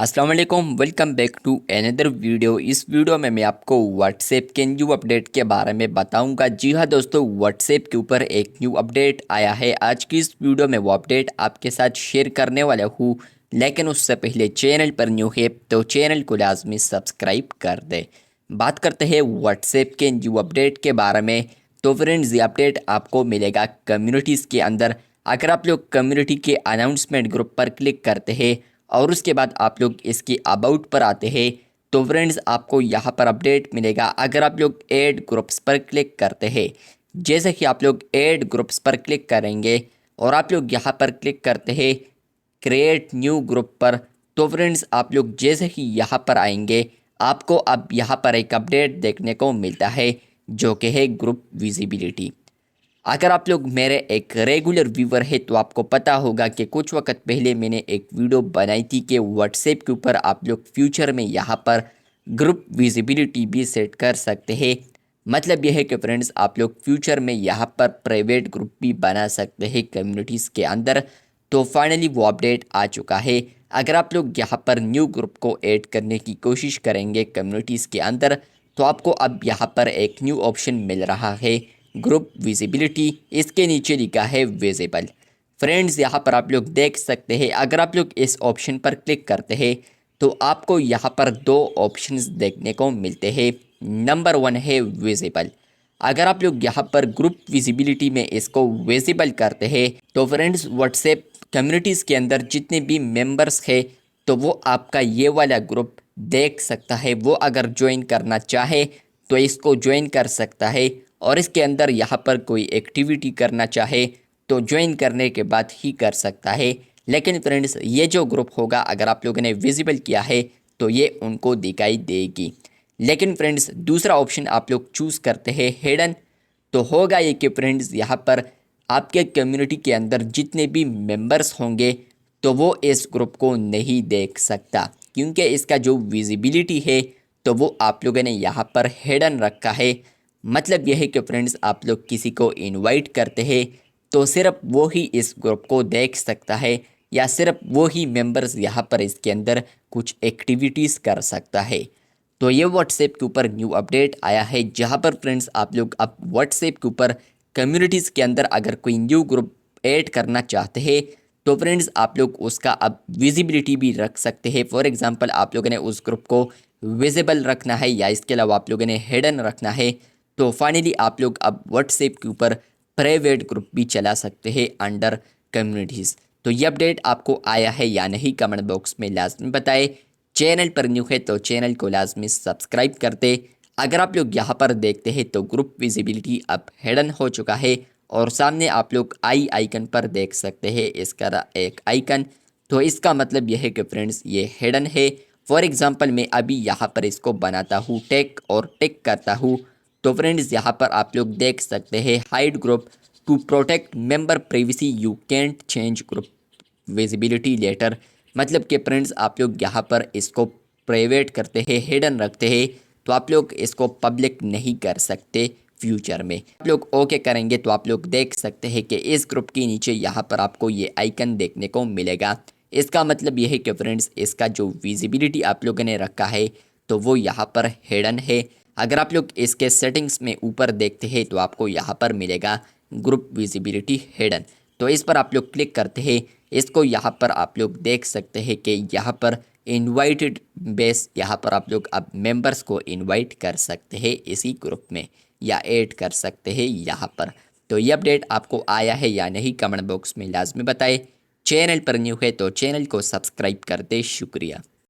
अस्सलाम वालेकुम, welcome back to another video. इस वीडियो में मैं आपको व्हाट्सएप के न्यू अपडेट के बारे में बताऊंगा। जी हाँ दोस्तों, व्हाट्सएप के ऊपर एक न्यू अपडेट आया है। आज की इस वीडियो में वो अपडेट आपके साथ शेयर करने वाला हूँ, लेकिन उससे पहले चैनल पर न्यू है तो चैनल को लाजमी सब्सक्राइब कर दे। बात करते हैं व्हाट्सएप के न्यू अपडेट के बारे में। तो फ्रेंड्स, ये अपडेट आपको मिलेगा कम्युनिटीज़ के अंदर। अगर आप लोग कम्युनिटी के अनाउंसमेंट ग्रुप पर क्लिक करते हैं और उसके बाद आप लोग इसकी अबाउट पर आते हैं, तो फ्रेंड्स आपको यहाँ पर अपडेट मिलेगा। अगर आप लोग ऐड ग्रुप्स पर क्लिक करते हैं, जैसे कि आप लोग ऐड ग्रुप्स पर क्लिक करेंगे और आप लोग यहाँ पर क्लिक करते हैं क्रिएट न्यू ग्रुप पर, तो फ्रेंड्स आप लोग जैसे ही यहाँ पर आएंगे, आपको अब यहाँ पर एक अपडेट देखने को मिलता है जो कि है ग्रुप विजिबिलिटी। अगर आप लोग मेरे एक रेगुलर व्यूवर है तो आपको पता होगा कि कुछ वक्त पहले मैंने एक वीडियो बनाई थी कि व्हाट्सएप के ऊपर आप लोग फ्यूचर में यहाँ पर ग्रुप विजिबिलिटी भी सेट कर सकते हैं। मतलब यह है कि फ्रेंड्स आप लोग फ्यूचर में यहाँ पर प्राइवेट ग्रुप भी बना सकते हैं कम्युनिटीज़ के अंदर। तो फाइनली वो अपडेट आ चुका है। अगर आप लोग यहाँ पर न्यू ग्रुप को ऐड करने की कोशिश करेंगे कम्युनिटीज़ के अंदर, तो आपको अब यहाँ पर एक न्यू ऑप्शन मिल रहा है ग्रुप विजिबिलिटी। इसके नीचे लिखा है विजिबल। फ्रेंड्स यहाँ पर आप लोग देख सकते हैं, अगर आप लोग इस ऑप्शन पर क्लिक करते हैं तो आपको यहाँ पर दो ऑप्शंस देखने को मिलते हैं। नंबर 1 है विजिबल। अगर आप लोग यहाँ पर ग्रुप विजिबिलिटी में इसको विजिबल करते हैं तो फ्रेंड्स व्हाट्सएप कम्युनिटीज़ के अंदर जितने भी मेंबर्स हैं तो वो आपका ये वाला ग्रुप देख सकता है। वो अगर ज्वाइन करना चाहे तो इसको ज्वाइन कर सकता है, और इसके अंदर यहाँ पर कोई एक्टिविटी करना चाहे तो ज्वाइन करने के बाद ही कर सकता है। लेकिन फ्रेंड्स ये जो ग्रुप होगा अगर आप लोगों ने विजिबल किया है तो ये उनको दिखाई देगी। लेकिन फ्रेंड्स दूसरा ऑप्शन आप लोग चूज़ करते हैं हिडन, तो होगा ये कि फ्रेंड्स यहाँ पर आपके कम्युनिटी के अंदर जितने भी मेंबर्स होंगे तो वो इस ग्रुप को नहीं देख सकता, क्योंकि इसका जो विजिबिलिटी है तो वो आप लोगों ने यहाँ पर हिडन रखा है। मतलब यह है कि फ्रेंड्स आप लोग किसी को इनवाइट करते हैं तो सिर्फ वो ही इस ग्रुप को देख सकता है, या सिर्फ वो ही मेंबर्स यहाँ पर इसके अंदर कुछ एक्टिविटीज़ कर सकता है। तो ये व्हाट्सएप के ऊपर न्यू अपडेट आया है, जहाँ पर फ्रेंड्स आप लोग अब व्हाट्सएप के ऊपर कम्युनिटीज़ के अंदर अगर कोई न्यू ग्रुप ऐड करना चाहते हैं तो फ्रेंड्स आप लोग उसका अब विजिबिलिटी भी रख सकते हैं। फॉर एग्जांपल आप लोगों ने उस ग्रुप को विजिबल रखना है या इसके अलावा आप लोगों ने हिडन रखना है, तो फाइनली आप लोग अब व्हाट्सएप के ऊपर प्राइवेट ग्रुप भी चला सकते हैं अंडर कम्युनिटीज़। तो ये अपडेट आपको आया है या नहीं कमेंट बॉक्स में लाजमी बताएं। चैनल पर न्यू है तो चैनल को लाजमी सब्सक्राइब करते। अगर आप लोग यहाँ पर देखते हैं तो ग्रुप विजिबिलिटी अब हिडन हो चुका है, और सामने आप लोग आई आइकन पर देख सकते हैं इसका एक आइकन। तो इसका मतलब यह है कि फ्रेंड्स ये हिडन है। फॉर एग्जांपल मैं अभी यहाँ पर इसको बनाता हूँ टेक और टिक करता हूँ, तो फ्रेंड्स यहाँ पर आप लोग देख सकते हैं hide group to protect member privacy, you can't change group visibility later. मतलब कि फ्रेंड्स आप लोग यहाँ पर इसको प्राइवेट करते हैं, हिडन रखते हैं, तो आप लोग इसको पब्लिक नहीं कर सकते। फ्यूचर में आप लोग ओके करेंगे तो आप लोग देख सकते हैं कि इस ग्रुप के नीचे यहाँ पर आपको ये आइकन देखने को मिलेगा। इसका मतलब यह है कि फ्रेंड्स इसका जो विजिबिलिटी आप लोगों ने रखा है तो वो यहाँ पर हिडन है। अगर आप लोग इसके सेटिंग्स में ऊपर देखते हैं तो आपको यहाँ पर मिलेगा ग्रुप विजिबिलिटी हिडन। तो इस पर आप लोग क्लिक करते हैं, इसको यहाँ पर आप लोग देख सकते हैं कि यहाँ पर इनवाइटेड बेस, यहाँ पर आप लोग अब मेंबर्स को इनवाइट कर सकते हैं इसी ग्रुप में, या ऐड कर सकते हैं यहाँ पर। तो ये अपडेट आपको आया है या नहीं कमेंट बॉक्स में लाजमी बताएं। चैनल पर न्यू है तो चैनल को सब्सक्राइब कर दे। शुक्रिया।